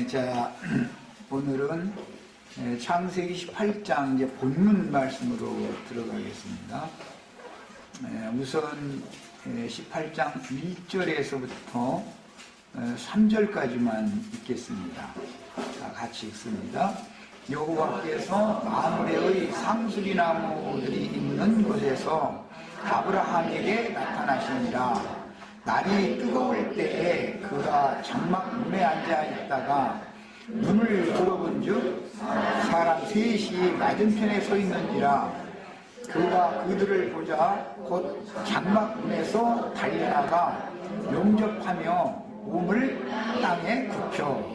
자, 오늘은 창세기 18장 이제 본문 말씀으로 들어가겠습니다. 우선 18장 1절에서부터 3절까지만 읽겠습니다. 자, 같이 읽습니다. 여호와께서 마므레의 상수리나무들이 있는 곳에서 아브라함에게 나타나시니라. 날이 뜨거울 때에 그가 장막 문에 앉아 있다가 눈을 들어본즉 사람 셋이 맞은편에 서 있는지라. 그가 그들을 보자 곧 장막 문에서 달려나가 용접하며 몸을 땅에 굽혀.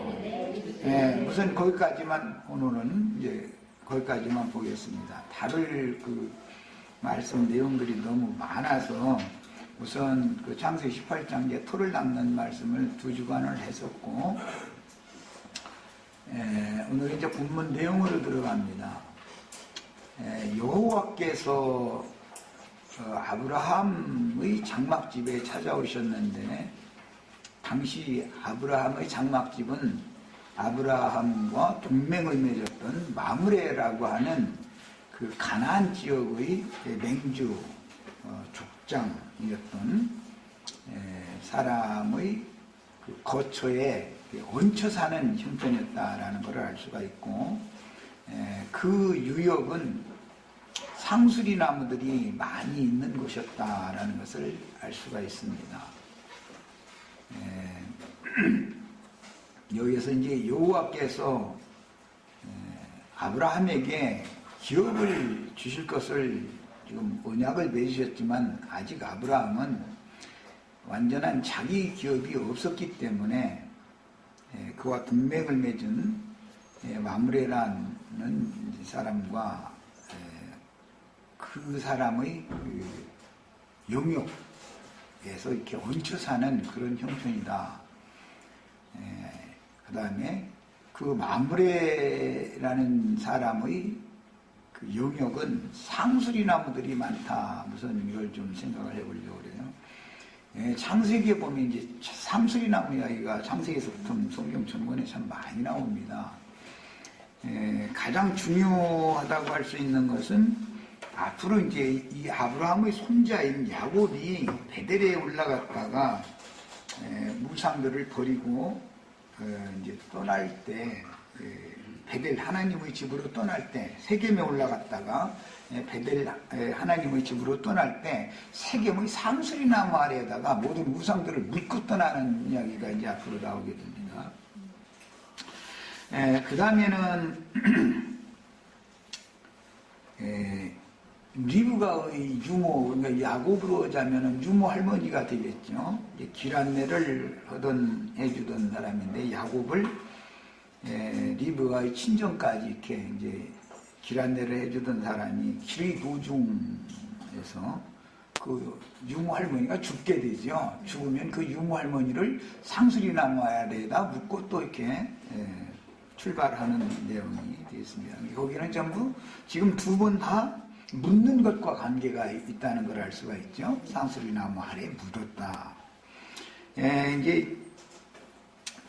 우선 거기까지만, 오늘은 이제 거기까지만 보겠습니다. 다룰 그 말씀 내용들이 너무 많아서 우선 그 창세기 18장에 토를 닦는 말씀을 2주간을 했었고, 오늘 이제 본문 내용으로 들어갑니다. 여호와께서 아브라함의 장막집에 찾아오셨는데, 당시 아브라함의 장막집은 아브라함과 동맹을 맺었던 마므레라고 하는 그 가나안 지역의 맹주 족장이었던 사람의 그 거처에 얹혀 사는 형편이었다라는 것을 알 수가 있고, 그 유역은 상수리 나무들이 많이 있는 곳이었다라는 것을 알 수가 있습니다. 여기에서 이제 여호와께서 아브라함에게 기업을 주실 것을 지금 언약을 맺으셨지만, 아직 아브라함은 완전한 자기 기업이 없었기 때문에 그와 동맹을 맺은 마므레라는 사람과 그 사람의 그 영역에서 이렇게 얹혀 사는 그런 형편이다. 그 다음에 그 마므레라는 사람의 그 영역은 상수리 나무들이 많다. 우선 이걸 좀 생각을 해보려고 그래요. 창세기에 보면 이제 상수리 나무 이야기가 창세기에서부터 성경 전문에 참 많이 나옵니다. 가장 중요하다고 할 수 있는 것은 앞으로 이제 이 아브라함의 손자인 야곱이 베델에 올라갔다가 무상들을 버리고 이제 떠날 때, 베델 하나님의 집으로 떠날 때, 세겜에 올라갔다가 베델 하나님의 집으로 떠날 때 세겜의 상수리 나무 아래에다가 모든 우상들을 묻고 떠나는 이야기가 이제 앞으로 나오게 됩니다. 그 다음에는 리브가의 유모, 그러니까 야곱으로 하자면은 유모 할머니가 되겠죠. 길 안내를 해주던 사람인데, 야곱을 리브가의 친정까지 이렇게 이제 길 안내를 해주던 사람이 길의 도중에서 그 유모 할머니가 죽게 되죠. 죽으면 그 유모 할머니를 상수리 나무 아래에다 묻고 또 이렇게 출발하는 내용이 되어 있습니다. 거기는 전부 지금 두 번 다 묻는 것과 관계가 있다는 걸 알 수가 있죠. 상수리 나무 아래에 묻었다. 이제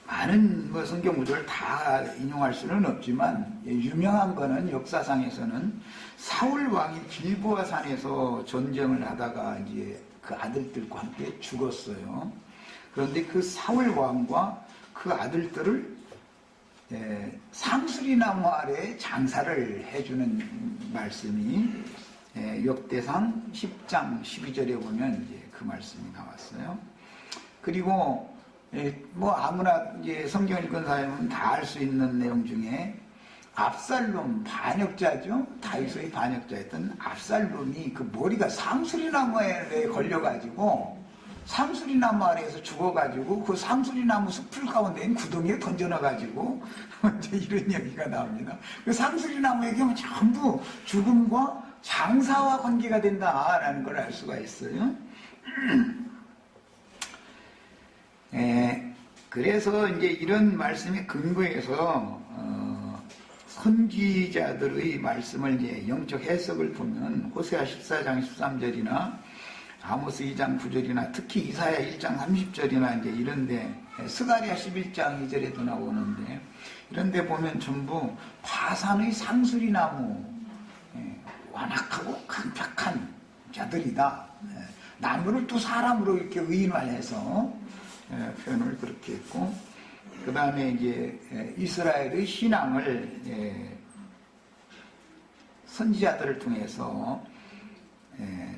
많은 성경 구절을 다 인용할 수는 없지만, 유명한 거는 역사상에서는 사울 왕이 길보아 산에서 전쟁을 하다가 이제 그 아들들과 함께 죽었어요. 그런데 그 사울 왕과 그 아들들을 상수리 나무 아래에 장사를 해주는 말씀이 역대상 10장 12절에 보면 이제 그 말씀이 나왔어요. 그리고 뭐 아무나 이제 성경 읽은 사람은 다 알 수 있는 내용 중에 압살롬, 반역자죠. 다윗의 반역자였던 압살롬이 그 머리가 상수리 나무에 걸려가지고 상수리 나무 아래에서 죽어가지고 그 상수리 나무 숲풀 가운데 있는 구덩이에 던져놔가지고 이제 이런 얘기가 나옵니다. 그 상수리 나무에게 전부 죽음과 장사와 관계가 된다라는 걸 알 수가 있어요. 그래서 이제 이런 말씀에 근거해서 선지자들의 말씀을 이제 영적 해석을 보면 호세아 14장 13절이나 아모스 2장 9절이나 특히 이사야 1장 30절이나 이제 이런데 스가랴 11장 2절에도 나오는데 이런 데 보면 전부 바산의 상수리나무, 완악하고 강팍한 자들이다. 나무를 또 사람으로 이렇게 의인화해서 표현을 그렇게 했고, 그 다음에 이제 이스라엘의 신앙을 선지자들을 통해서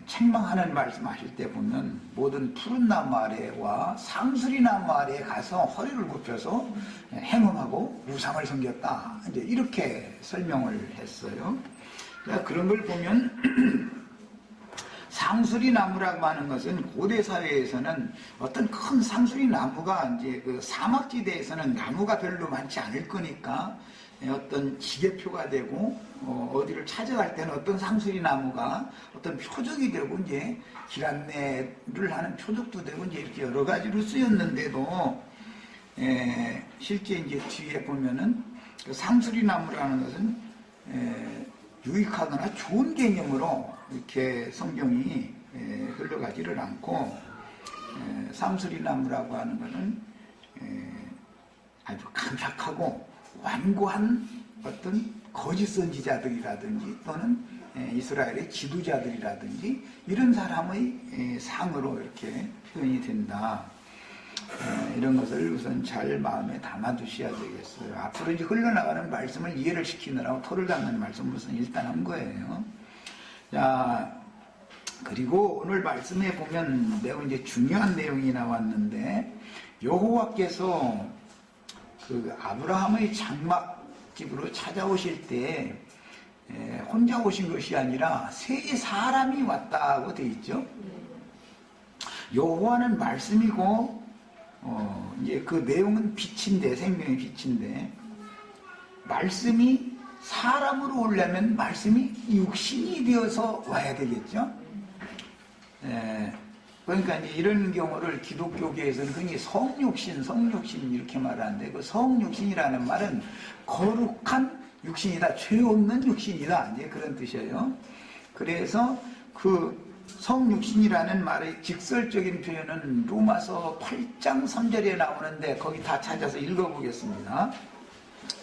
책망하는 말씀하실 때 보면 모든 푸른 나무 아래와 상수리 나무 아래에 가서 허리를 굽혀서 행음하고 우상을 섬겼다. 이제 이렇게 설명을 했어요. 그런 걸 보면 상수리 나무라고 하는 것은 고대 사회에서는 어떤 큰 상수리 나무가 이제 그 사막지대에서는 나무가 별로 많지 않을 거니까 어떤 지게표가 되고 어디를 찾아갈 때는 어떤 상수리 나무가 어떤 표적이 되고 이제 길 안내를 하는 표적도 되고 이제 이렇게 여러 가지로 쓰였는데도 실제 이제 뒤에 보면은 그 상수리 나무라는 것은 유익하거나 좋은 개념으로 이렇게 성경이 흘러가지를 않고 상수리 나무라고 하는 것은 아주 강력하고 완고한 어떤 거짓 선지자들이라든지 또는 이스라엘의 지도자들이라든지 이런 사람의 상으로 이렇게 표현이 된다. 이런 것을 우선 잘 마음에 담아두셔야 되겠어요. 앞으로 이제 흘러나가는 말씀을 이해를 시키느라고 토를 닦는 말씀을 우선 일단 한 거예요. 자, 그리고 오늘 말씀에 보면 매우 이제 중요한 내용이 나왔는데 여호와께서 그 아브라함의 장막집으로 찾아오실 때 혼자 오신 것이 아니라 세 사람이 왔다고 되어 있죠. 여호와는 말씀이고 이제 그 내용은 빛인데, 생명의 빛인데, 말씀이 사람으로 오려면 말씀이 육신이 되어서 와야 되겠죠. 그러니까 이제 이런 경우를 기독교계에서는 흔히 성육신 이렇게 말하는데, 그 성육신이라는 말은 거룩한 육신이다, 죄 없는 육신이다, 이제 그런 뜻이에요. 그래서 그 성육신이라는 말의 직설적인 표현은 로마서 8장 3절에 나오는데 거기 다 찾아서 읽어보겠습니다.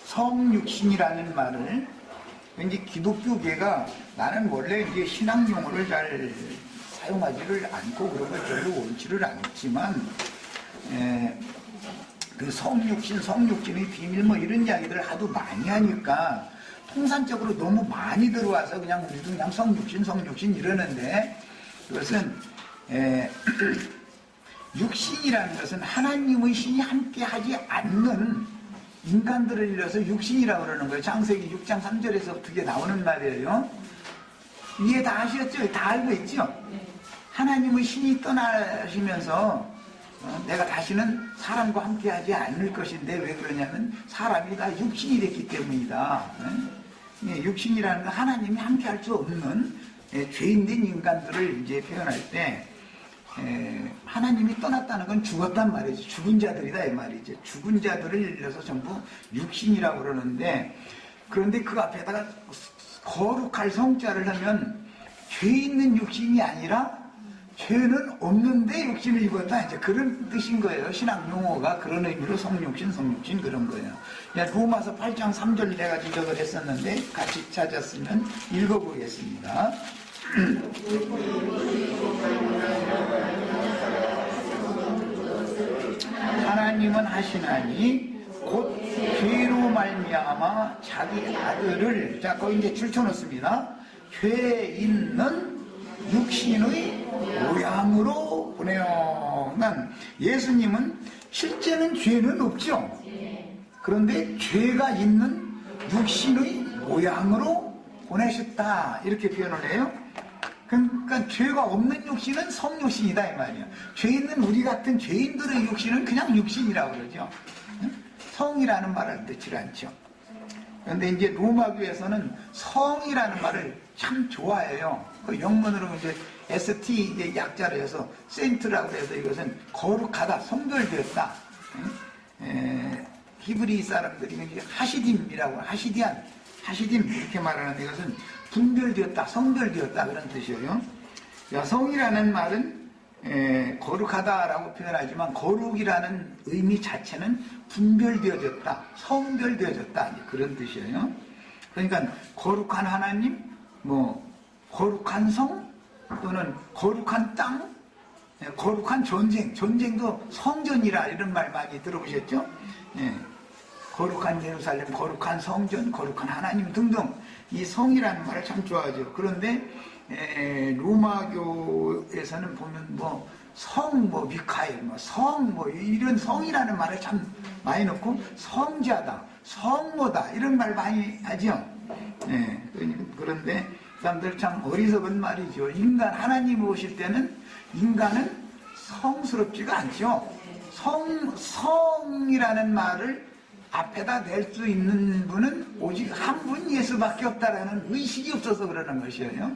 성육신이라는 말을 왠지 기독교계가 나는 원래 이제 신앙 용어를 잘 사용하지를 않고 그런 걸 별로 원치를 않지만 그 성육신의 비밀 뭐 이런 이야기들을 하도 많이 하니까 통산적으로 너무 많이 들어와서 그냥 우리도 그냥 성육신 이러는데, 그것은 육신이라는 것은 하나님의 신이 함께 하지 않는 인간들을 일러서 육신이라고 그러는 거예요. 창세기 6장 3절에서 그게 나오는 말이에요. 이해 다 하셨죠? 다 알고 있죠? 하나님의 신이 떠나시면서 내가 다시는 사람과 함께 하지 않을 것인데 왜 그러냐면 사람이 다 육신이 됐기 때문이다. 육신이라는 건 하나님이 함께 할 수 없는 죄인된 인간들을 이제 표현할 때 하나님이 떠났다는 건 죽었단 말이죠. 죽은 자들이다 이 말이죠. 죽은 자들을 일러서 전부 육신이라고 그러는데, 그런데 그 앞에다가 거룩할 성자를 하면 죄 있는 육신이 아니라 죄는 없는데 육신을 입었다, 이제 그런 뜻인 거예요. 신학 용어가 그런 의미로 성육신 그런 거예요. 로마서 8장 3절 내가 지적을 했었는데 같이 찾았으면 읽어보겠습니다. 하나님은 하시나니 곧 죄로 말미암아 자기 아들을, 자 거기 이제 줄쳐놓습니다. 죄 있는 육신의 모양으로 보내요. 그러니까 예수님은 실제는 죄는 없죠. 그런데 죄가 있는 육신의 모양으로 보내셨다, 이렇게 표현을 해요. 그러니까 죄가 없는 육신은 성육신이다 이 말이에요. 죄 있는 우리 같은 죄인들의 육신은 그냥 육신이라고 그러죠. 성이라는 말을 넣지 않죠. 그런데 이제 로마교에서는 성이라는 말을 참 좋아해요. 그 영문으로 이제 ST 이제 약자로 해서 세인트라고 해서 이것은 거룩하다, 성별되었다. 히브리 사람들이 이제 하시딤이라고, 하시딤 이렇게 말하는데 이것은 분별되었다, 성별되었다 그런 뜻이에요. 성이라는 말은 거룩하다라고 표현하지만 거룩이라는 의미 자체는 분별되어졌다, 성별되어졌다 그런 뜻이에요. 그러니까 거룩한 하나님, 뭐 거룩한 성 또는 거룩한 땅, 거룩한 전쟁, 전쟁도 성전이라 이런 말 많이 들어보셨죠? 거룩한 예루살렘, 거룩한 성전, 거룩한 하나님 등등 이 성이라는 말을 참 좋아하죠. 그런데 로마교에서는 보면 뭐 성, 뭐 미카엘, 뭐 성, 뭐 이런 성이라는 말을 참 많이 넣고 성자다, 성모다 이런 말 많이 하죠. 그런데 사람들 참 어리석은 말이죠. 인간 하나님 오실 때는 인간은 성스럽지가 않죠. 성이라는 말을 앞에다 댈 수 있는 분은 오직 한 분 예수밖에 없다라는 의식이 없어서 그러는 것이에요.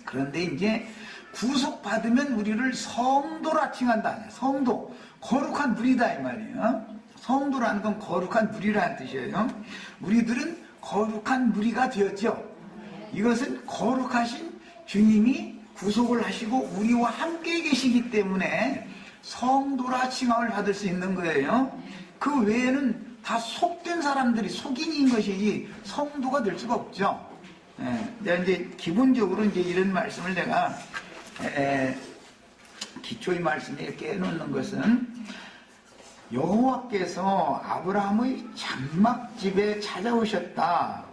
그런데 이제 구속받으면 우리를 성도라 칭한다. 성도, 거룩한 무리다 이 말이에요. 성도라는 건 거룩한 무리라는 뜻이에요. 우리들은 거룩한 무리가 되었죠. 이것은 거룩하신 주님이 구속을 하시고 우리와 함께 계시기 때문에 성도라 칭함을 받을 수 있는 거예요. 그 외에는 다 속된 사람들이 속인인 것이지 성도가 될 수가 없죠. 내가 이제 기본적으로 이제 이런 말씀을 내가 기초의 말씀에 이렇게 해놓는 것은 여호와께서 아브라함의 장막집에 찾아오셨다.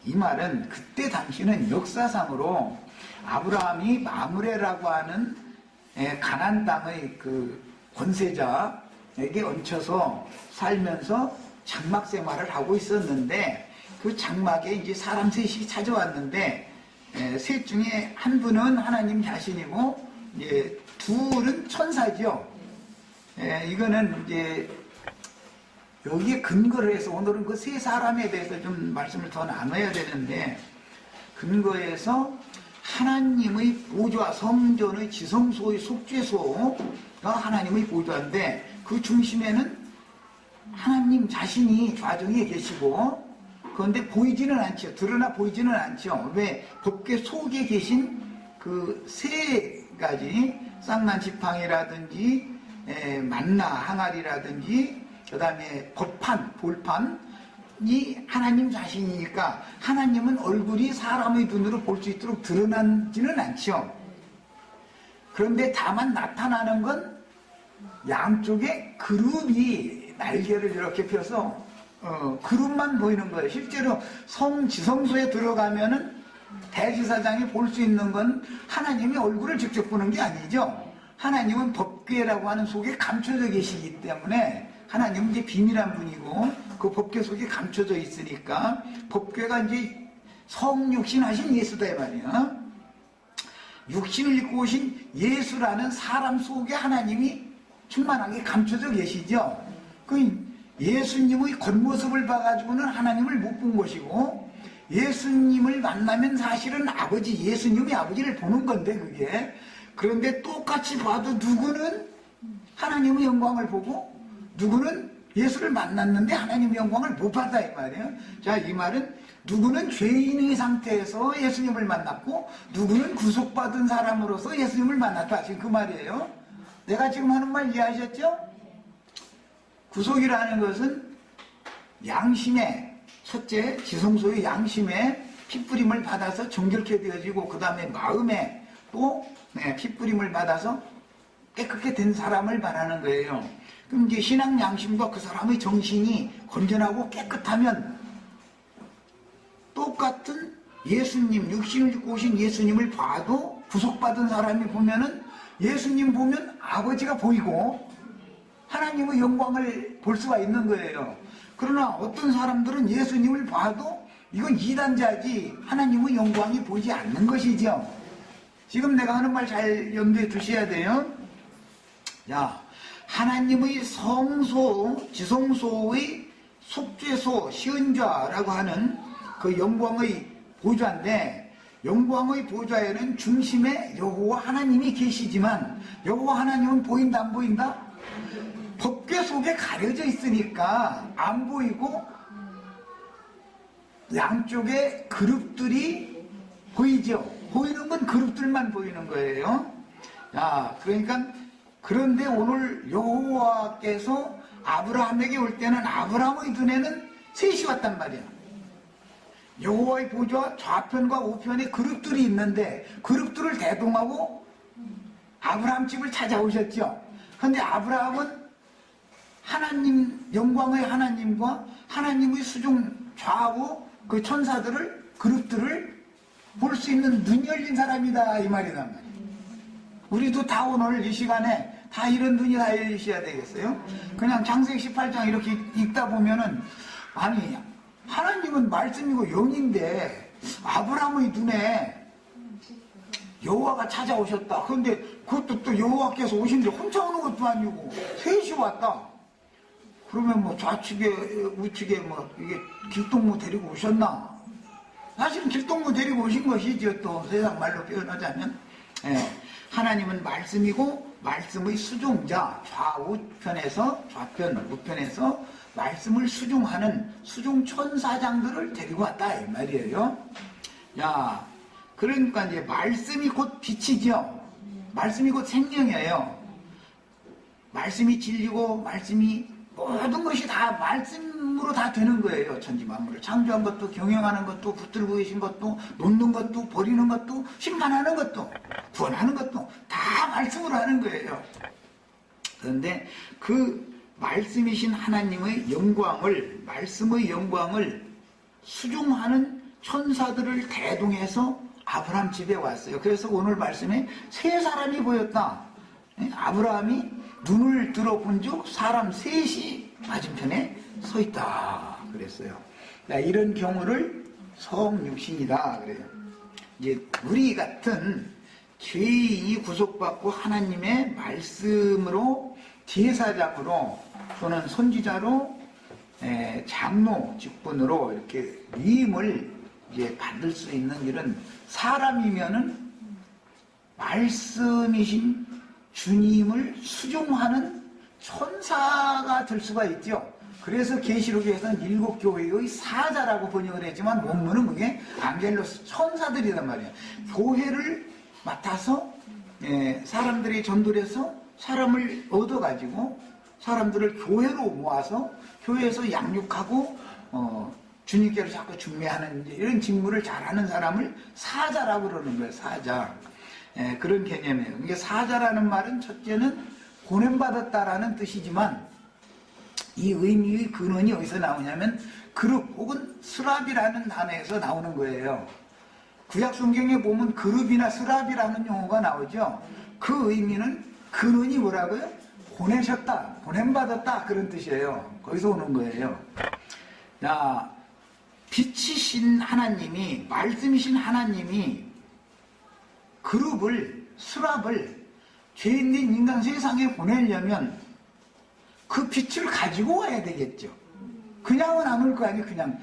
이 말은 그때 당시는 역사상으로 아브라함이 마므레라고 하는 가나안 땅의 그 권세자에게 얹혀서 살면서 장막 생활을 하고 있었는데 그 장막에 이제 사람 셋이 찾아왔는데 셋 중에 한 분은 하나님 자신이고 이제 둘은 천사죠. 이거는 이제 여기에 근거를 해서 오늘은 그 세 사람에 대해서 좀 말씀을 더 나눠야 되는데 근거에서 하나님의 보좌, 성전의 지성소의 속죄소가 하나님의 보좌인데 그 중심에는 하나님 자신이 좌정에 계시고 그런데 보이지는 않죠. 드러나 보이지는 않죠. 왜? 법궤 속에 계신 그 세 가지 쌍난 지팡이라든지 만나 항아리라든지 그 다음에 법판, 볼판이 하나님 자신이니까 하나님은 얼굴이 사람의 눈으로 볼 수 있도록 드러나지는 않죠. 그런데 다만 나타나는 건 양쪽에 그룹이 날개를 이렇게 펴서 그룹만 보이는 거예요. 실제로 지성소에 들어가면은 대지사장이 볼 수 있는 건 하나님의 얼굴을 직접 보는 게 아니죠. 하나님은 법궤라고 하는 속에 감춰져 계시기 때문에 하나님은 이제 비밀한 분이고 그 법궤 속에 감춰져 있으니까 법궤가 이제 성육신 하신 예수다 이 말이에요. 육신을 입고 오신 예수라는 사람 속에 하나님이 충만하게 감춰져 계시죠. 그 예수님의 겉모습을 봐가지고는 하나님을 못 본 것이고 예수님을 만나면 사실은 예수님이 아버지를 보는 건데 그게 그런데 똑같이 봐도 누구는 하나님의 영광을 보고 누구는 예수를 만났는데 하나님의 영광을 못 받아 이 말이에요. 자, 이 말은 누구는 죄인의 상태에서 예수님을 만났고 누구는 구속받은 사람으로서 예수님을 만났다. 지금 그 말이에요. 내가 지금 하는 말 이해하셨죠? 구속이라는 것은 양심에 첫째 지성소의 양심에 핏부림을 받아서 정결케 되어지고 그 다음에 마음에 또 핏부림을 받아서 깨끗게 된 사람을 말하는 거예요. 그럼 이제 신앙 양심과 그 사람의 정신이 건전하고 깨끗하면 똑같은 예수님, 육신을 입고 오신 예수님을 봐도 구속받은 사람이 보면은 예수님 보면 아버지가 보이고 하나님의 영광을 볼 수가 있는 거예요. 그러나 어떤 사람들은 예수님을 봐도 이건 이단자지 하나님의 영광이 보이지 않는 것이죠. 지금 내가 하는 말 잘 염두에 두셔야 돼요. 자, 하나님의 성소, 지성소의 속죄소, 시은좌라고 하는 그 영광의 보좌인데 영광의 보좌에는 중심에 여호와 하나님이 계시지만 여호와 하나님은 보인다 안 보인다? 법궤 속에 가려져 있으니까 안 보이고 양쪽에 그룹들이 보이죠. 보이는 건 그룹들만 보이는 거예요. 자, 그러니까 그런데 오늘 여호와께서 아브라함에게 올 때는 아브라함의 눈에는 셋이 왔단 말이야. 여호와의 보좌 좌편과 우편에 그룹들이 있는데 그룹들을 대동하고 아브라함 집을 찾아오셨죠. 그런데 아브라함은 하나님, 영광의 하나님과 하나님의 수중 좌우 그 천사들을, 그룹들을 볼 수 있는 눈이 열린 사람이다, 이 말이란 말이에요. 우리도 다 오늘 이 시간에 다 이런 눈이 다 열리셔야 되겠어요? 그냥 창세기 18장 이렇게 읽다 보면은, 아니, 하나님은 말씀이고 영인데, 아브라함의 눈에 여호와가 찾아오셨다. 그런데 그것도 또 여호와께서 오신데 혼자 오는 것도 아니고, 셋이 왔다. 그러면 뭐 좌측에 우측에 뭐 이게 길동무 데리고 오셨나? 사실은 길동무 데리고 오신 것이죠. 또 세상 말로 표현하자면, 하나님은 말씀이고 말씀의 수종자, 좌우편에서 좌편 우편에서 말씀을 수종하는 수종 천사장들을 데리고 왔다 이 말이에요. 야, 그러니까 이제 말씀이 곧 빛이죠. 말씀이 곧 생명이에요. 말씀이 진리고 말씀이 모든 것이 다 말씀으로 다 되는 거예요. 천지만물을 창조한 것도, 경영하는 것도, 붙들고 계신 것도, 놓는 것도, 버리는 것도, 심판하는 것도, 구원하는 것도 다 말씀으로 하는 거예요. 그런데 그 말씀이신 하나님의 영광을, 말씀의 영광을 수종하는 천사들을 대동해서 아브라함 집에 왔어요. 그래서 오늘 말씀에 세 사람이 보였다. 아브라함이 눈을 들어본 즉 사람 셋이 맞은편에 서 있다 그랬어요. 이런 경우를 성육신이다 그래요. 이제 우리 같은 죄인이 구속받고 하나님의 말씀으로 제사장으로 또는 선지자로 장로 직분으로 이렇게 위임을 이제 받을 수 있는 이런 사람이면은 말씀이신 주님을 수종하는 천사가 될 수가 있죠. 그래서 계시록에서는 7교회의 사자라고 번역을 했지만 원문은 그게 안겔로스 천사들이란 말이에요. 교회를 맡아서 사람들이 전도해서 사람을 얻어가지고 사람들을 교회로 모아서 교회에서 양육하고 주님께로 자꾸 중매하는 이런 직무를 잘하는 사람을 사자라고 그러는 거예요. 사자. 그런 개념이에요. 이게 사자라는 말은 첫째는 보냄받았다라는 뜻이지만 이 의미의 근원이 어디서 나오냐면 그룹 혹은 스랍이라는 단어에서 나오는 거예요. 구약 성경에 보면 그룹이나 스랍이라는 용어가 나오죠. 그 의미는 근원이 뭐라고요? 보내셨다, 보냄받았다 그런 뜻이에요. 거기서 오는 거예요. 자, 빛이신 하나님이, 말씀이신 하나님이 그룹을, 수랍을 죄인된 인간 세상에 보내려면 그 빛을 가지고 와야 되겠죠. 그냥은 안 올 거 아니에요. 그냥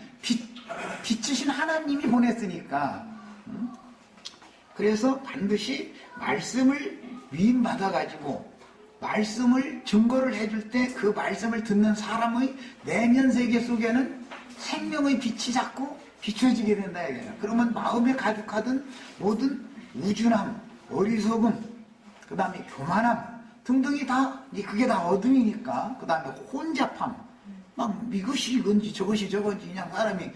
빛이신 하나님이 보냈으니까. 그래서 반드시 말씀을 위임받아가지고 말씀을 증거를 해줄 때 그 말씀을 듣는 사람의 내면 세계 속에는 생명의 빛이 자꾸 비춰지게 된다 이거예요. 그러면 마음에 가득하던 모든 우준함, 어리석음, 그 다음에 교만함 등등이 다, 그게 다 어둠이니까, 그 다음에 혼잡함, 막 이것이 이건지 저것이 저건지 그냥 사람이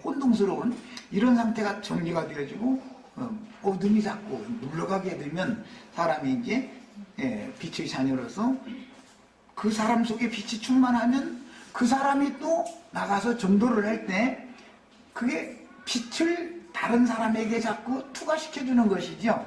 혼동스러운 이런 상태가 정리가 되어지고 어둠이 자꾸 물러가게 되면 사람이 이제 빛의 자녀로서 그 사람 속에 빛이 충만하면 그 사람이 또 나가서 전도를 할 때 그게 빛을 다른 사람에게 자꾸 투과시켜주는 것이죠.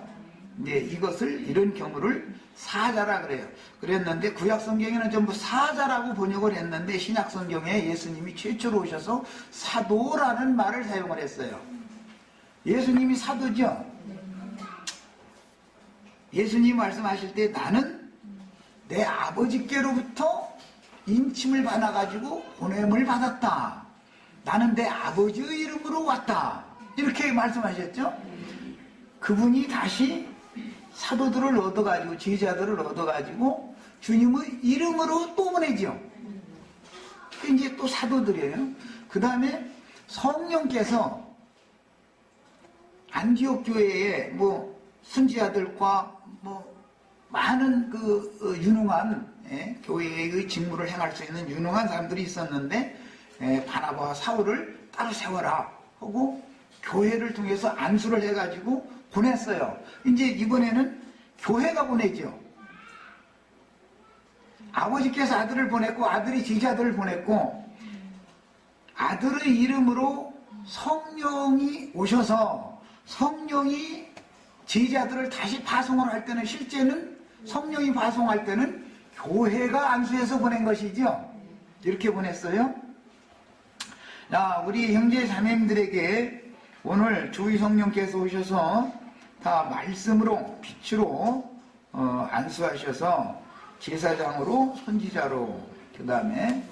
이것을, 이런 경우를 사자라 그래요. 그랬는데 구약 성경에는 전부 사자라고 번역을 했는데 신약 성경에 예수님이 최초로 오셔서 사도라는 말을 사용을 했어요. 예수님이 사도죠. 예수님 말씀하실 때 나는 내 아버지께로부터 인침을 받아가지고 보냄을 받았다. 나는 내 아버지의 이름으로 왔다. 이렇게 말씀하셨죠. 그분이 다시 사도들을 얻어가지고 제자들을 얻어가지고 주님의 이름으로 또 보내죠. 이제 또 사도들이에요. 그 다음에 성령께서 안디옥 교회에 뭐 선지자들과 뭐 많은 유능한 교회의 직무를 행할 수 있는 유능한 사람들이 있었는데 바나바와 사울을 따로 세워라 하고 교회를 통해서 안수를 해가지고 보냈어요. 이제 이번에는 교회가 보내죠. 아버지께서 아들을 보냈고 아들이 제자들을 보냈고 아들의 이름으로 성령이 오셔서 성령이 제자들을 다시 파송을 할 때는 실제는 성령이 파송할 때는 교회가 안수해서 보낸 것이죠. 이렇게 보냈어요. 자, 우리 형제 자매님들에게 오늘 주의 성령께서 오셔서 다 말씀으로 빛으로 안수하셔서 제사장으로 선지자로 그 다음에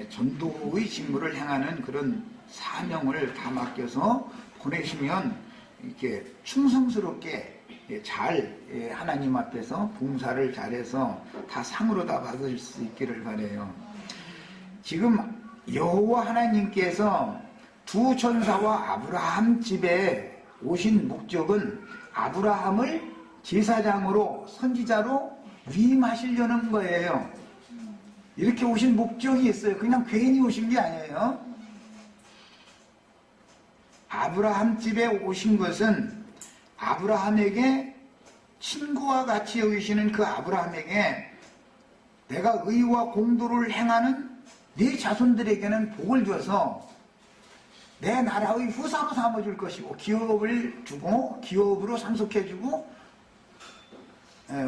전도의 직무를 행하는 그런 사명을 다 맡겨서 보내시면 이렇게 충성스럽게 잘 하나님 앞에서 봉사를 잘해서 다 상으로 다 받을 수 있기를 바라요. 지금 여호와 하나님께서 두 천사와 아브라함 집에 오신 목적은 아브라함을 제사장으로 선지자로 위임하시려는 거예요. 이렇게 오신 목적이 있어요. 그냥 괜히 오신 게 아니에요. 아브라함 집에 오신 것은 아브라함에게 친구와 같이 여기시는 그 아브라함에게 내가 의와 공도를 행하는 네 자손들에게는 복을 줘서 내 나라의 후사로 삼아줄 것이고 기업을 주고 기업으로 상속해주고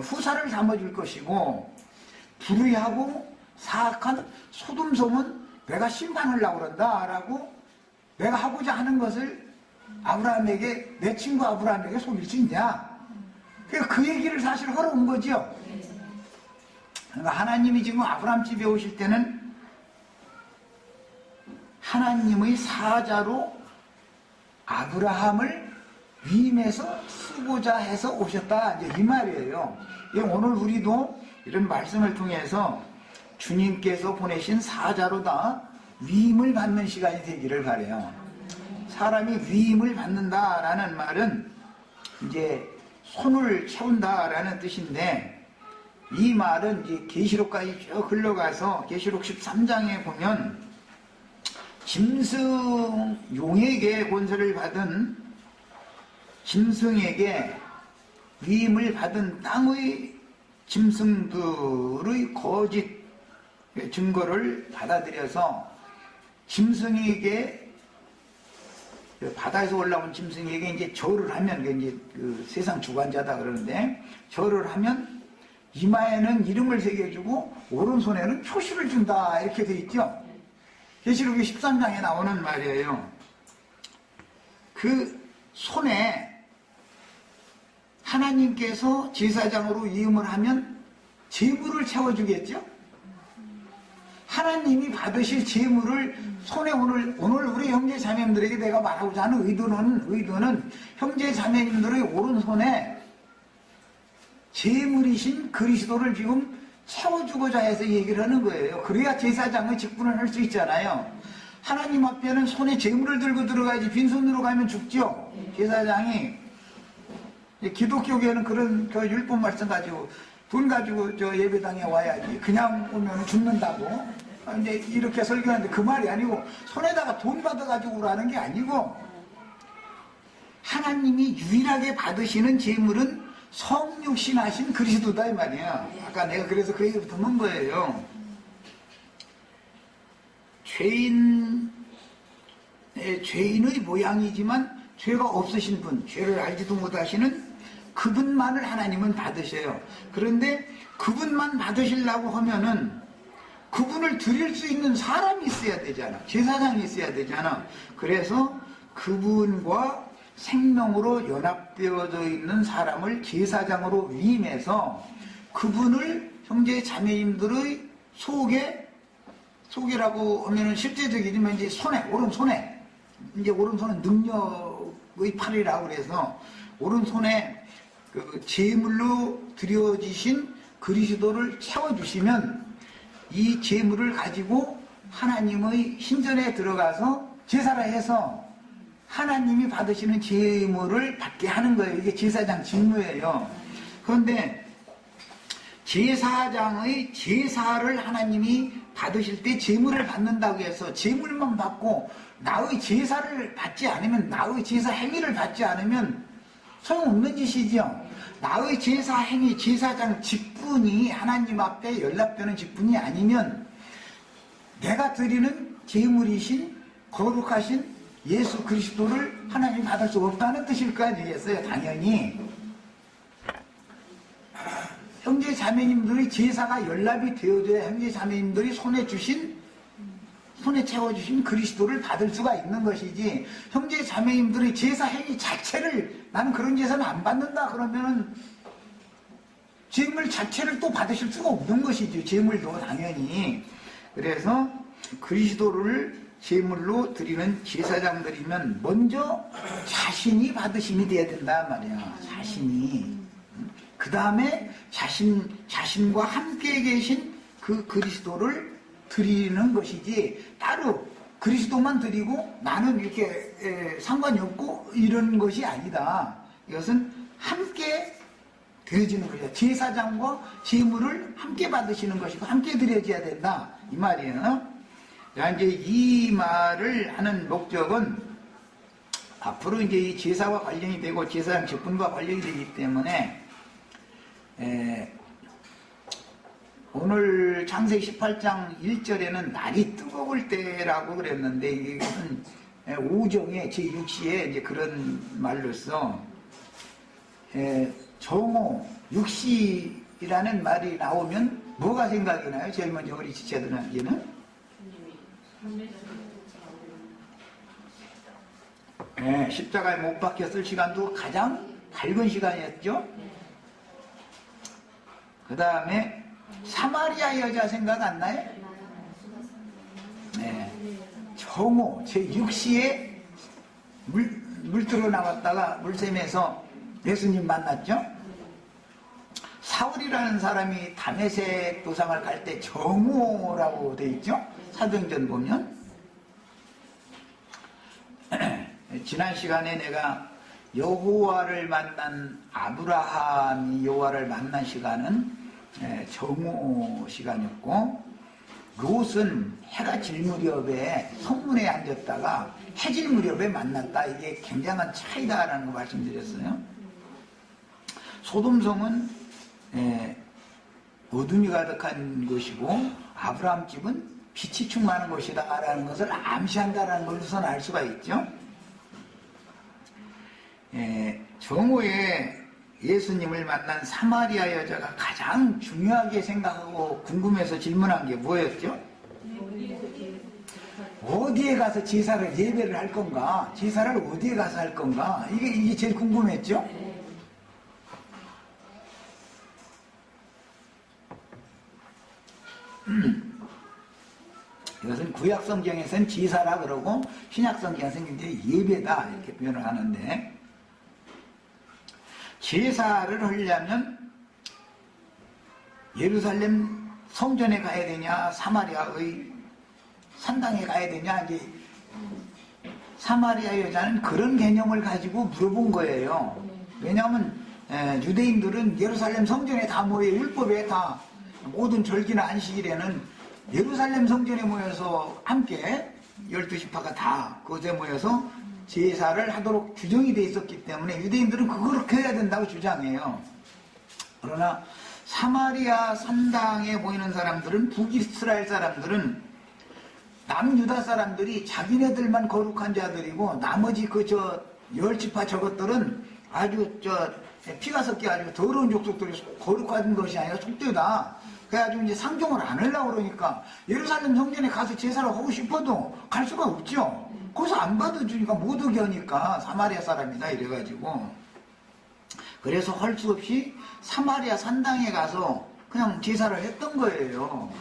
후사를 삼아줄 것이고 불의하고 사악한 소돔섬은 내가 심판하려고 그런다 라고 내가 하고자 하는 것을 아브라함에게 내 친구 아브라함에게 속일 수 있냐. 그러니까 그 얘기를 사실 하러 온 거죠. 그러니까 하나님이 지금 아브라함 집에 오실 때는 하나님의 사자로 아브라함을 위임해서 쓰고자 해서 오셨다 이제 이 말이에요. 오늘 우리도 이런 말씀을 통해서 주님께서 보내신 사자로다 위임을 받는 시간이 되기를 바라요. 사람이 위임을 받는다라는 말은 이제 손을 채운다라는 뜻인데 이 말은 이제 계시록까지 쭉 흘러가서 계시록 13장에 보면 짐승용에게 권세를 받은 짐승에게 위임을 받은 땅의 짐승들의 거짓 증거를 받아들여서 짐승에게 바다에서 올라온 짐승에게 이제 절을 하면 이제 그 세상 주관자다 그러는데 절을 하면 이마에는 이름을 새겨주고 오른손에는 표시를 준다 이렇게 돼 있죠. 계시록 13장에 나오는 말이에요. 그 손에 하나님께서 제사장으로 위임을 하면 재물을 채워주겠죠. 하나님이 받으실 재물을 손에 오늘 우리 형제 자매님들에게 내가 말하고자 하는 의도는 형제 자매님들의 오른손에 재물이신 그리스도를 지금 채워주고자 해서 얘기를 하는 거예요. 그래야 제사장의 직분을 할 수 있잖아요. 하나님 앞에는 손에 재물을 들고 들어가야지 빈손으로 가면 죽죠. 제사장이 기독교계는 그런 그 율법 말씀 가지고 돈 가지고 저 예배당에 와야지 그냥 오면 죽는다고 이제 이렇게 설교하는데 그 말이 아니고 손에다가 돈 받아가지고 오라는 게 아니고 하나님이 유일하게 받으시는 재물은 성육신하신 그리스도다 이 말이야. 아까 내가 그래서 그 얘기를 듣는 거예요. 죄인의 모양이지만 죄가 없으신 분, 죄를 알지도 못하시는 그분만을 하나님은 받으셔요. 그런데 그분만 받으시려고 하면은 그분을 드릴 수 있는 사람이 있어야 되잖아. 제사장이 있어야 되잖아. 그래서 그분과 생명으로 연합되어져 있는 사람을 제사장으로 위임해서 그분을 형제 자매님들의 속이라고 하면은 실제적이지만 이제 오른손에 이제 오른손은 능력의 팔이라고 그래서 오른손에 그 제물로 드려지신 그리스도를 채워주시면 이 제물을 가지고 하나님의 신전에 들어가서 제사를 해서 하나님이 받으시는 제물을 받게 하는 거예요. 이게 제사장 직무예요. 그런데 제사장의 제사를 하나님이 받으실 때 제물을 받는다고 해서 제물만 받고 나의 제사를 받지 않으면, 나의 제사 행위를 받지 않으면 소용없는 짓이죠. 나의 제사 행위, 제사장 직분이 하나님 앞에 연락되는 직분이 아니면 내가 드리는 제물이신 거룩하신 예수 그리스도를 하나님 받을 수 없다는 뜻일까 되겠어요. 당연히 형제 자매님들의 제사가 연락이 되어져야 형제 자매님들이 손에 채워주신 그리스도를 받을 수가 있는 것이지, 형제 자매님들의 제사 행위 자체를 나는 그런 제사는 안 받는다 그러면은 제물 자체를 또 받으실 수가 없는 것이죠. 제물도 당연히. 그래서 그리스도를 제물로 드리는 제사장들이면 먼저 자신이 받으심이 돼야 된단 말이야. 자신이. 그 다음에 자신과 함께 계신 그 그리스도를 드리는 것이지, 따로 그리스도만 드리고 나는 이렇게 상관이 없고 이런 것이 아니다. 이것은 함께 드려지는 것이다. 제사장과 제물을 함께 받으시는 것이고 함께 드려져야 된다. 이 말이에요. 자, 이제 이 말을 하는 목적은 앞으로 이제 이 제사와 관련이 되고 제사장 직분과 관련이 되기 때문에 오늘 창세기 18장 1절에는 날이 뜨거울 때라고 그랬는데, 이것은 오정의 제6시에 이제 그런 말로서 정오 6시라는 말이 나오면 뭐가 생각이 나요? 제일 먼저 우리 지체들한테는 십자가에 못 박혔을 시간도 가장 밝은 시간이었죠. 그 다음에 사마리아 여자 생각 안 나요? 네. 정오 제6시에 물들어 나왔다가 물샘에서 예수님 만났죠. 사울이라는 사람이 다메섹 도상을 갈 때 정오라고 돼 있죠. 사도행전 보면. 지난 시간에 내가 여호와를 만난 아브라함이 여호와를 만난 시간은 정오 시간이었고, 롯은 해가 질 무렵에 성문에 앉았다가 해질 무렵에 만났다. 이게 굉장한 차이다라는 거 말씀드렸어요. 소돔성은 어둠이 가득한 곳이고 아브라함 집은 빛이 충만한 곳이다 라는 것을 암시한다라는 것을 알 수가 있죠. 정오에 예수님을 만난 사마리아 여자가 가장 중요하게 생각하고 궁금해서 질문한 게 뭐였죠? 어디에 가서 제사를 예배를 할 건가? 제사를 어디에 가서 할 건가? 이게 제일 궁금했죠? 이것은 구약 성경에서는 제사라 그러고 신약 성경에서는 이제 예배다 이렇게 표현을 하는데, 제사를 하려면 예루살렘 성전에 가야 되냐, 사마리아의 산당에 가야 되냐, 이제 사마리아 여자는 그런 개념을 가지고 물어본 거예요. 왜냐하면 유대인들은 예루살렘 성전에 다 모여 율법에 다 모든 절기나 안식일에는 예루살렘 성전에 모여서 함께 12지파가 다 그곳에 모여서 제사를 하도록 규정이 되어 있었기 때문에 유대인들은 그렇게 해야 된다고 주장해요. 그러나 사마리아 산당에 모이는 사람들은, 북이스라엘 사람들은 남유다 사람들이 자기네들만 거룩한 자들이고 나머지 그 10지파 저것들은 아주 피가 섞여가지고 더러운 족속들이 거룩한 것이 아니라 속되다. 그래가지고 이제 상종을 안 하려고 그러니까 예루살렘 성전에 가서 제사를 하고 싶어도 갈 수가 없죠. 거기서 안 받아주니까 못 오게 하니까 사마리아 사람이다 이래가지고, 그래서 할 수 없이 사마리아 산당에 가서 그냥 제사를 했던 거예요.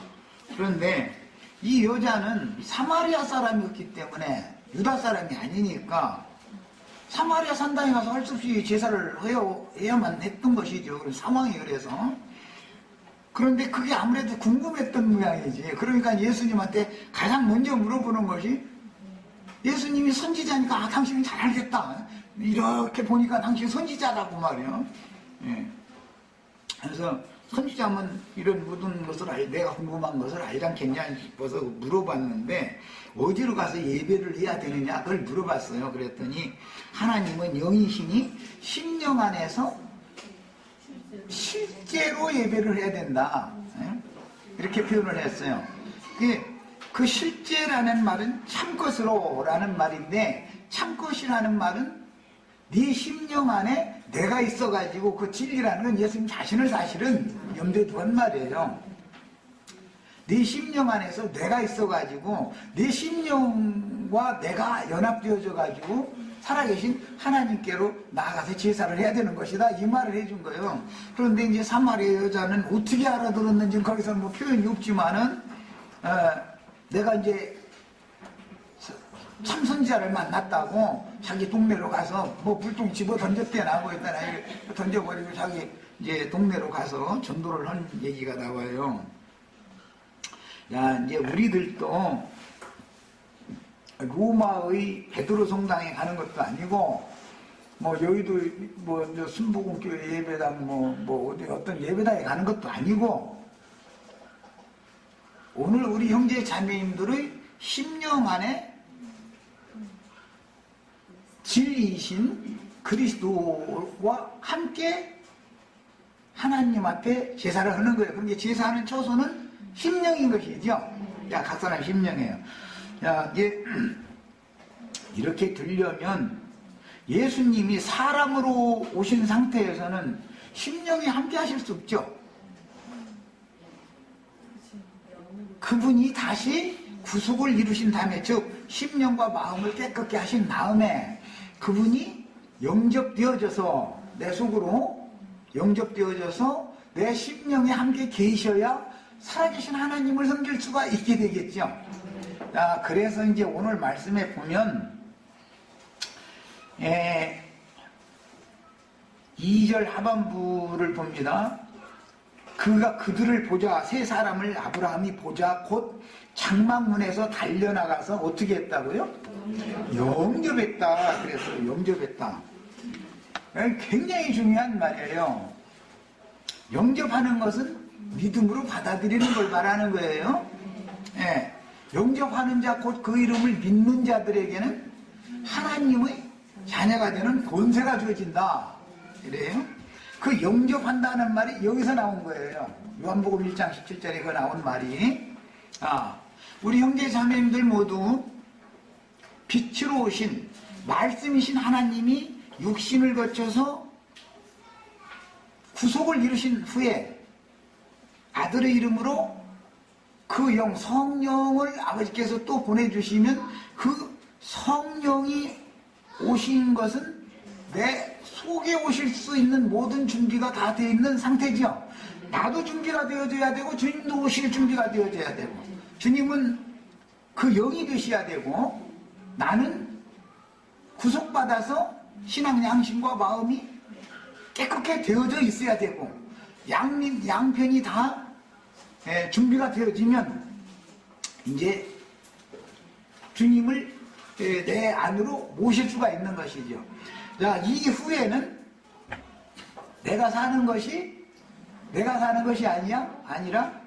그런데 이 여자는 사마리아 사람이었기 때문에 유다 사람이 아니니까 사마리아 산당에 가서 할 수 없이 제사를 해야만 했던 것이죠. 상황이 그래서. 그런데 그게 아무래도 궁금했던 모양이지. 그러니까 예수님한테 가장 먼저 물어보는 것이, 예수님이 선지자니까 당신은 잘 알겠다. 이렇게 보니까 당신 선지자라고 말이에요. 예. 그래서 선지자면 이런 모든 것을 내가 궁금한 것을 알지 않겠냐 싶어서 물어봤는데 어디로 가서 예배를 해야 되느냐 그걸 물어봤어요. 그랬더니 하나님은 영이시니 심령 안에서 실제로 예배를 해야 된다. 이렇게 표현을 했어요. 그 실제라는 말은 참것으로 라는 말인데 참것이라는 말은 네 심령 안에 내가 있어가지고 그 진리라는 건 예수님 자신을 사실은 염두에 두은 말이에요. 네 심령 안에서 내가 있어가지고 네 심령과 내가 연합되어져가지고 살아계신 하나님께로 나아가서 제사를 해야 되는 것이다 이 말을 해준 거예요. 그런데 이제 사마리아 여자는 어떻게 알아들었는지 거기서 뭐 표현이 없지만은 내가 이제 참선지자를 만났다고 자기 동네로 가서 뭐 불똥 집어 던졌대나 뭐 했다나 던져버리고 자기 이제 동네로 가서 전도를 한 얘기가 나와요. 야, 이제 우리들도 로마의 베드로 성당에 가는 것도 아니고 뭐 여의도 뭐 순복음교회 예배당 뭐 어디 어떤 예배당에 가는 것도 아니고 오늘 우리 형제 자매님들의 심령 안에 진리이신 그리스도와 함께 하나님 앞에 제사를 하는 거예요. 그러니까 제사하는 초소는 심령인 것이죠. 야, 각 사람 심령이에요. 야, 이렇게 들려면 예수님이 사람으로 오신 상태에서는 심령이 함께 하실 수 없죠. 그분이 다시 구속을 이루신 다음에, 즉 심령과 마음을 깨끗게 하신 다음에 그분이 영접되어져서 내 속으로 영접되어져서 내 심령에 함께 계셔야 살아계신 하나님을 섬길 수가 있게 되겠죠. 자, 그래서 이제 오늘 말씀에 보면 2절 하반부를 봅니다. 그가 그들을 보자, 세 사람을 아브라함이 보자 곧 장막문에서 달려나가서 어떻게 했다고요? 영접했다. 그래서 영접했다. 굉장히 중요한 말이에요. 영접하는 것은 믿음으로 받아들이는 걸 말하는 거예요. 예. 영접하는 자 곧 그 이름을 믿는 자들에게는 하나님의 자녀가 되는 권세가 주어진다. 이래요. 그 영접한다는 말이 여기서 나온 거예요. 요한복음 1장 17절에 그 나온 말이 우리 형제 자매님들 모두 빛으로 오신 말씀이신 하나님이 육신을 거쳐서 구속을 이루신 후에 아들의 이름으로 그 영, 성령을 아버지께서 또 보내주시면 그 성령이 오신 것은 내 속에 오실 수 있는 모든 준비가 다 되어 있는 상태죠. 나도 준비가 되어져야 되고 주님도 오실 준비가 되어져야 되고 주님은 그 영이 되셔야 되고 나는 구속받아서 신앙 양심과 마음이 깨끗하게 되어져 있어야 되고 양편이 다 준비가 되어지면 이제 주님을 내 안으로 모실 수가 있는 것이죠. 자, 이후에는 내가 사는 것이 아니라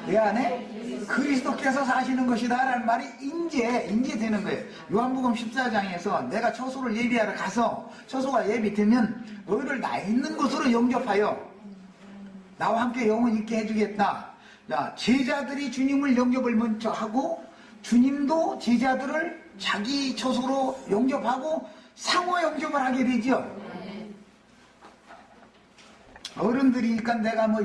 내 안에 그리스도께서 사시는 것이다 라는 말이 이제 되는 거예요. 요한복음 14장에서 내가 처소를 예비하러 가서 처소가 예비되면 너희를 나 있는 곳으로 영접하여 나와 함께 영원히 있게 해주겠다. 자, 제자들이 주님을 영접을 먼저 하고 주님도 제자들을 자기 처소로 영접하고 상호 영접을 하게 되죠. 어른들이니까 내가 뭐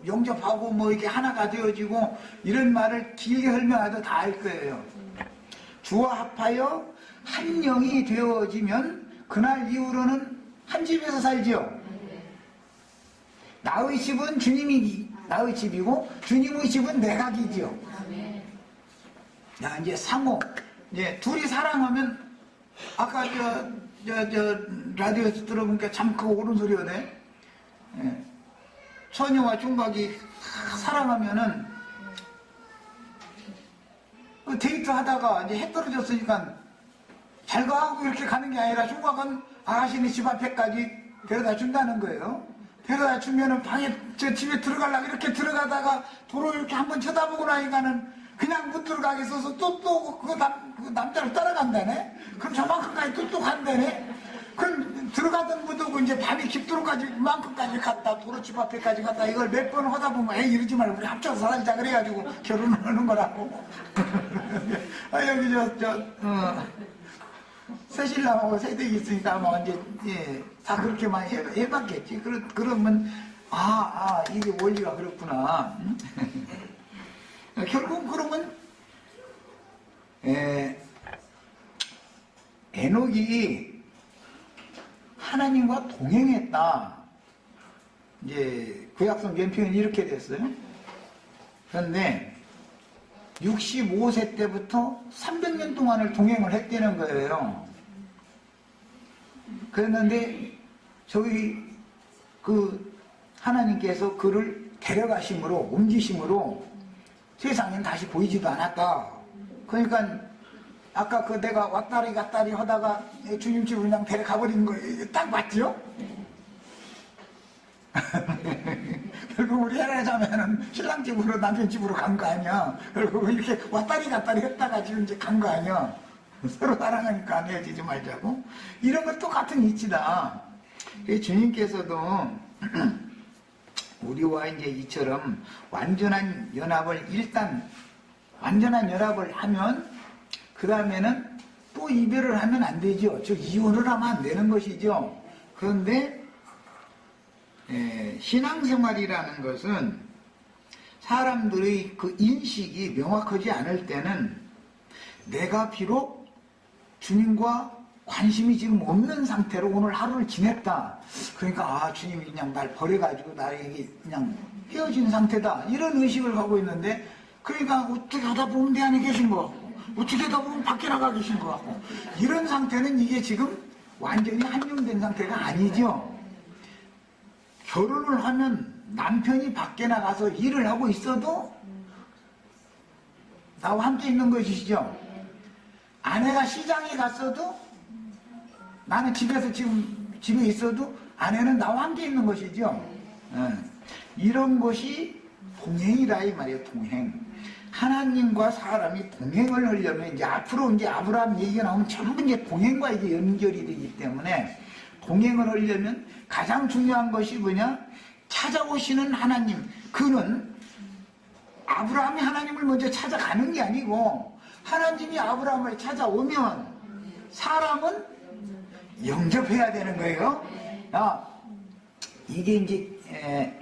영접하고 뭐 이렇게 하나가 되어지고 이런 말을 길게 설명해도 다 알 거예요. 주와 합하여 한 영이 되어지면 그날 이후로는 한 집에서 살지요. 나의 집은 주님이 나의 집이고 주님의 집은 내 각이지요. 야, 이제 상호, 이제 둘이 사랑하면 아까 저 라디오에서 들어보니까 참 그 옳은 소리였네. 예. 처녀와 총각이 사랑하면은 데이트 하다가 이제 해 떨어졌으니까 잘 가고 이렇게 가는 게 아니라 총각은 아가씨네 집 앞에까지 데려다 준다는 거예요. 데려다 주면은 방에, 저 집에 들어가려고 이렇게 들어가다가 도로 이렇게 한번 쳐다보고 나니까는 그냥 못 들어가게 써서 또 그 남자를 따라간다네? 그럼 저만큼까지 또 간다네? 그럼 들어가던 무도고 이제 밤이 깊도록까지 만큼까지 갔다 도로집 앞에까지 갔다 이걸 몇 번 하다 보면 에이 이러지 말고 우리 합쳐서 살자 그래가지고 결혼을 하는 거라고. 아, 여기 새신랑하고 새댁이 있으니까 아마 이제 다 그렇게 많이 해봤겠지. 그러면 이게 원리가 그렇구나. 결국 그러면 에녹이 하나님과 동행했다. 이제 구약성原표현이 이렇게 됐어요. 그런데 65세 때부터 300년 동안을 동행을 했다는 거예요. 그랬는데 저기 하나님께서 그를 데려가심으로 옮기심으로 세상엔 다시 보이지도 않았다. 그러니까 아까 내가 왔다리 갔다리 하다가 주님 집으로 그냥 데려가버린 거 딱 맞죠? 결국 우리 헤라자매는 신랑 집으로 남편 집으로 간 거 아니야. 결국 이렇게 왔다리 갔다리 했다가 지금 이제 간 거 아니야. 서로 사랑하니까 안 헤어지지 말자고. 이런 건 똑같은 이치다. 주님께서도 우리와 이제 이처럼 완전한 연합을 하면 그 다음에는 또 이별을 하면 안 되죠. 즉 이혼을 하면 안 되는 것이죠. 그런데 신앙생활이라는 것은 사람들의 그 인식이 명확하지 않을 때는 내가 비록 주님과 관심이 지금 없는 상태로 오늘 하루를 지냈다. 그러니까 주님이 그냥 날 버려가지고 나에게 그냥 헤어진 상태다. 이런 의식을 갖고 있는데 그러니까 어떻게 하다 보면 내 안에 계신 것 같고 어떻게 하다 보면 밖에 나가 계신 것 같고 이런 상태는 이게 지금 완전히 한정된 상태가 아니죠. 결혼을 하면 남편이 밖에 나가서 일을 하고 있어도 나와 함께 있는 것이죠. 아내가 시장에 갔어도 나는 집에서 지금 집에 있어도 아내는 나와 함께 있는 것이죠. 이런 것이 동행이라 이 말이에요. 동행. 하나님과 사람이 동행을 하려면 이제 앞으로 이제 아브라함 얘기가 나오면 전부 이제 동행과 이제 연결이 되기 때문에 동행을 하려면 가장 중요한 것이 뭐냐? 찾아오시는 하나님. 그는 아브라함이 하나님을 먼저 찾아가는 게 아니고 하나님이 아브라함을 찾아오면 사람은 영접해야 되는 거예요. 이게 이제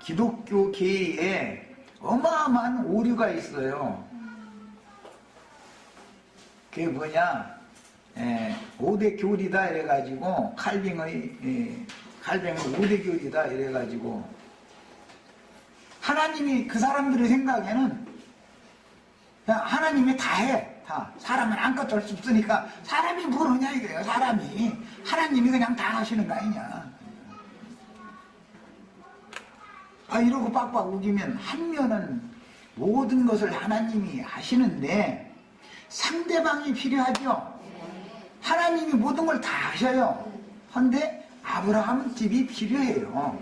기독교계에 어마어마한 오류가 있어요. 그게 뭐냐? 5대 교리다 이래가지고 칼뱅의 5대 교리다 이래가지고 하나님이 그 사람들의 생각에는 그냥 하나님이 다 해. 다. 사람은 아무것도 할 수 없으니까 사람이 뭘 하냐 이거예요. 사람이. 하나님이 그냥 다 하시는 거 아니냐. 이러고 빡빡 우기면 한 면은 모든 것을 하나님이 하시는데 상대방이 필요하죠. 하나님이 모든 걸 다 하셔요. 그런데 아브라함 집이 필요해요.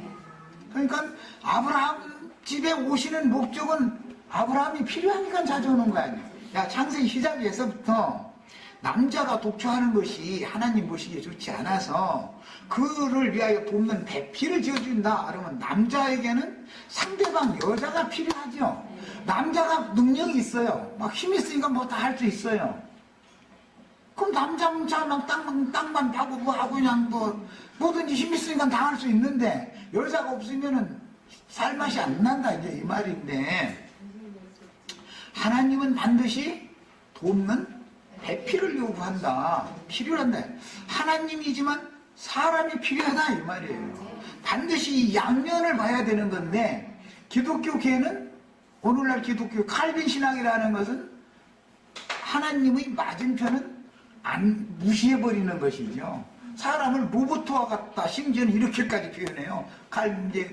그러니까 아브라함 집에 오시는 목적은 아브라함이 필요하니까 자주 오는 거 아니에요. 창세기 시작에서부터 남자가 독초하는 것이 하나님 보시기에 좋지 않아서 그를 위하여 돕는 배필을 지어준다. 그러면 남자에게는 상대방 여자가 필요하죠. 남자가 능력이 있어요. 막 힘이 있으니까 뭐 다 할 수 있어요. 그럼 남자 문자 막 땅만 파고 뭐 하고 그냥 뭐든지 힘 있으니까 다 할 수 있는데 여자가 없으면은 살맛이 안 난다 이제 이 말인데 하나님은 반드시 돕는 배필을 요구한다. 필요한다. 하나님이지만 사람이 필요하다 이 말이에요. 반드시 이 양면을 봐야 되는 건데 기독교계는 오늘날 기독교 칼빈 신학이라는 것은 하나님의 맞은편은 무시해버리는 것이죠. 사람을 로봇과 같다. 심지어는 이렇게까지 표현해요.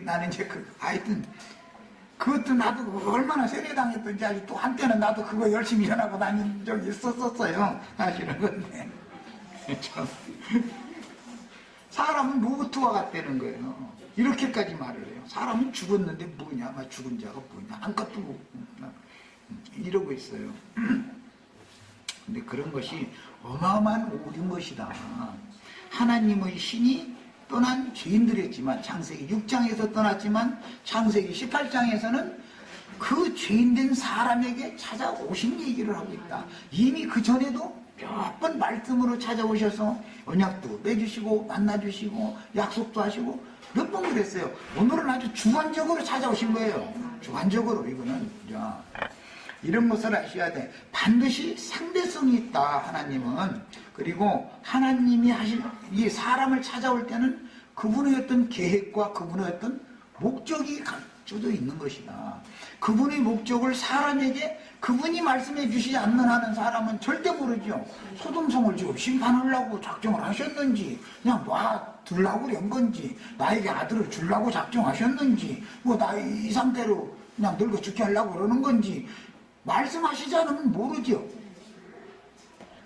나는 이제 하여튼 그것도 나도 얼마나 세례당했던지 아직도 한때는 나도 그거 열심히 일어나고 다닌 적이 있었어요. 사실은 근데 사람은 로봇과 같다는 거예요. 이렇게까지 말을 해요. 사람은 죽었는데 뭐냐, 죽은 자가 뭐냐, 아무것도 못 이러고 있어요. 근데 그런 것이 어마어마한 오류인 것이다. 하나님의 신이 떠난 죄인들이었지만, 창세기 6장에서 떠났지만 창세기 18장에서는 그 죄인된 사람에게 찾아오신 얘기를 하고 있다. 이미 그 전에도 몇 번 말씀으로 찾아오셔서 언약도 맺으시고 만나주시고 약속도 하시고 몇 번 그랬어요. 오늘은 아주 주관적으로 찾아오신 거예요. 주관적으로. 이거는 이런 것을 아셔야 돼. 반드시 상대성이 있다, 하나님은. 그리고 하나님이 하실 이 사람을 찾아올 때는 그분의 어떤 계획과 그분의 어떤 목적이 갖춰져 있는 것이다. 그분의 목적을 사람에게 그분이 말씀해 주시지 않는 한은 사람은 절대 모르죠. 소돔성을 지금 심판하려고 작정을 하셨는지, 그냥 놔두려고 그런 건지, 나에게 아들을 주려고 작정하셨는지, 나 이 상태로 그냥 늙어 죽게 하려고 그러는 건지 말씀하시지 않으면 모르죠.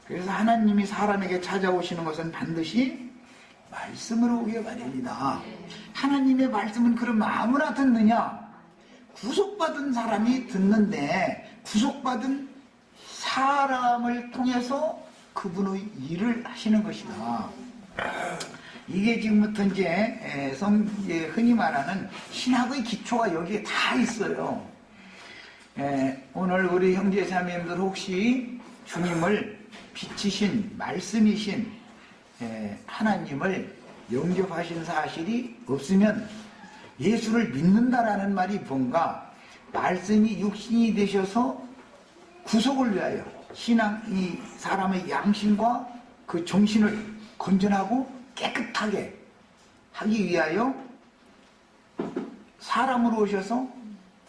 그래서 하나님이 사람에게 찾아오시는 것은 반드시 말씀으로 오게 마련이다. 하나님의 말씀은 그럼 아무나 듣느냐? 구속받은 사람이 듣는데, 구속받은 사람을 통해서 그분의 일을 하시는 것이다. 이게 지금부터 이제 흔히 말하는 신학의 기초가 여기에 다 있어요. 오늘 우리 형제 자매님들 혹시 주님을 빛이신 말씀이신 하나님을 영접하신 사실이 없으면 예수를 믿는다라는 말이 뭔가, 말씀이 육신이 되셔서 구속을 위하여 이 사람의 양심과 그 정신을 건전하고 깨끗하게 하기 위하여 사람으로 오셔서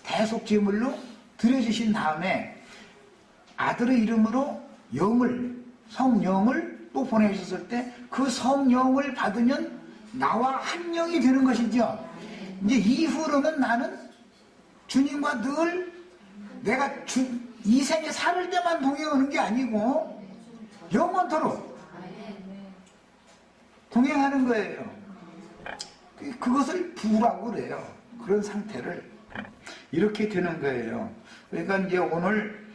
대속제물로 드려주신 다음에 아들의 이름으로 성령을 또 보내셨을 때 그 성령을 받으면 나와 한 영이 되는 것이죠. 이제 이후로는 나는 주님과 늘 내가 이 생에 살을 때만 동행하는 게 아니고 영원토록 동행하는 거예요. 그것을 부라고 그래요. 그런 상태를 이렇게 되는 거예요. 그러니까 이제 오늘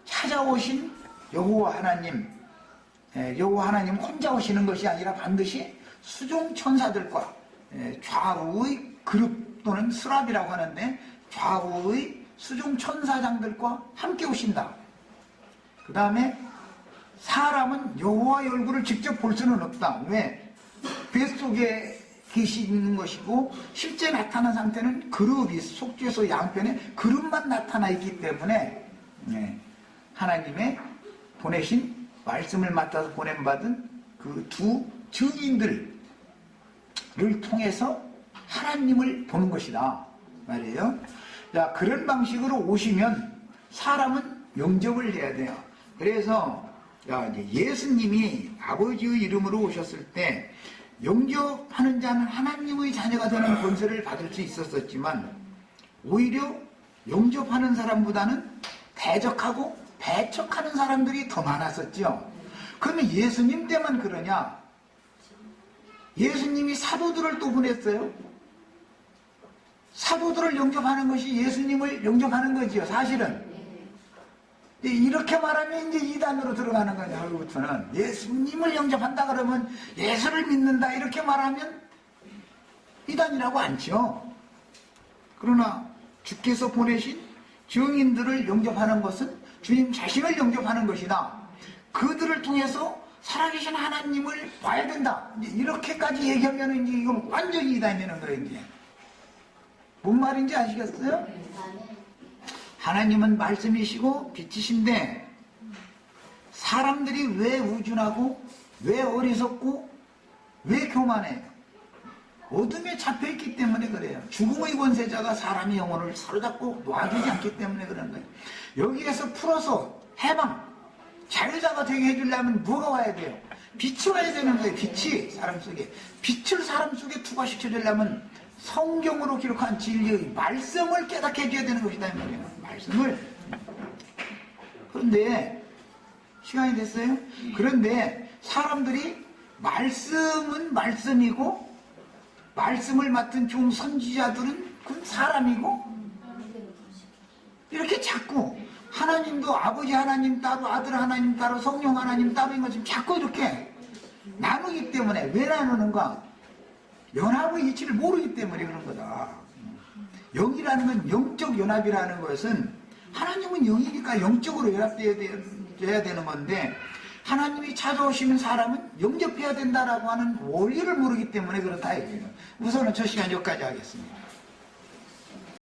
찾아오신 여호와 하나님 혼자 오시는 것이 아니라 반드시 수종 천사들과 좌우의 그룹 또는 스랍이라고 하는데 좌우의 수종 천사장들과 함께 오신다. 그 다음에 사람은 여호와의 얼굴을 직접 볼 수는 없다. 왜? 뱃속에 계시는 것이고 실제 나타난 상태는 그룹이 속죄소 양편에 그룹만 나타나 있기 때문에 하나님의 보내신 말씀을 맡아서 보냄받은 그 두 증인들을 통해서 하나님을 보는 것이다 말이에요. 자, 그런 방식으로 오시면 사람은 영접을 해야 돼요. 그래서 이제 예수님이 아버지의 이름으로 오셨을 때 영접하는 자는 하나님의 자녀가 되는 권세를 받을 수 있었지만 오히려 영접하는 사람보다는 대적하고 배척하는 사람들이 더 많았었죠. 그러면 예수님 때만 그러냐? 예수님이 사도들을 또 보냈어요. 사도들을 영접하는 것이 예수님을 영접하는 거지요, 사실은. 이렇게 말하면 이제 이단으로 들어가는 거냐, 여기부터는. 예수님을 영접한다 그러면 예수를 믿는다, 이렇게 말하면 이단이라고 않죠. 그러나 주께서 보내신 증인들을 영접하는 것은 주님 자신을 영접하는 것이다. 그들을 통해서 살아계신 하나님을 봐야 된다. 이렇게까지 얘기하면 이제 이건 완전히 이단이 되는 거예요, 이제. 뭔 말인지 아시겠어요? 하나님은 말씀이시고 빛이신데 사람들이 왜 우준하고 왜 어리석고 왜 교만해요? 어둠에 잡혀있기 때문에 그래요. 죽음의 권세자가 사람의 영혼을 사로잡고 놔두지 않기 때문에 그런 거예요. 여기에서 풀어서 해방, 자유자가 되게 해주려면 뭐가 와야 돼요? 빛이 와야 되는 거예요. 빛이 사람 속에. 빛을 사람 속에 투과시켜주려면 성경으로 기록한 진리의 말씀을 깨닫게 해줘야 되는 것이다, 이 말이에요. 말씀을. 그런데 시간이 됐어요? 그런데 사람들이 말씀은 말씀이고 말씀을 맡은 종 선지자들은 그건 사람이고 이렇게 자꾸 하나님도 아버지 하나님 따로 아들 하나님 따로 성령 하나님 따로인 것처럼 자꾸 이렇게 나누기 때문에 왜 나누는가? 연합의 이치를 모르기 때문에 그런 거다. 영이라는 건 영적 연합이라는 것은 하나님은 영이니까 영적으로 연합되어야 되는 건데 하나님이 찾아오시는 사람은 영접해야 된다라고 하는 원리를 모르기 때문에 그렇다 이거예요. 우선은 저 시간 여기까지 하겠습니다.